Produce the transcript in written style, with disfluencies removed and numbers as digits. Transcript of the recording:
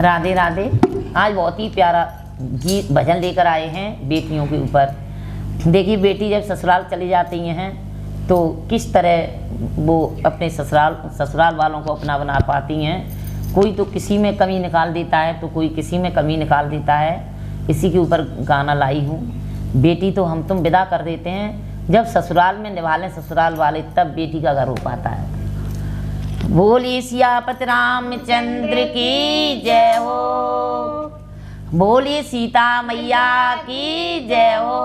राधे राधे। आज बहुत ही प्यारा गीत भजन लेकर आए हैं बेटियों के ऊपर। देखिए, बेटी जब ससुराल चली जाती हैं तो किस तरह वो अपने ससुराल वालों को अपना बना पाती हैं। कोई तो किसी में कमी निकाल देता है तो कोई किसी में कमी निकाल देता है। इसी के ऊपर गाना लाई हूँ। बेटी तो हम तुम विदा कर देते हैं, जब ससुराल में निभा लें ससुराल वाले तब बेटी का घर हो पाता है। बोली सियापति रामचंद्र की जय हो, बोली सीता मैया की जय हो।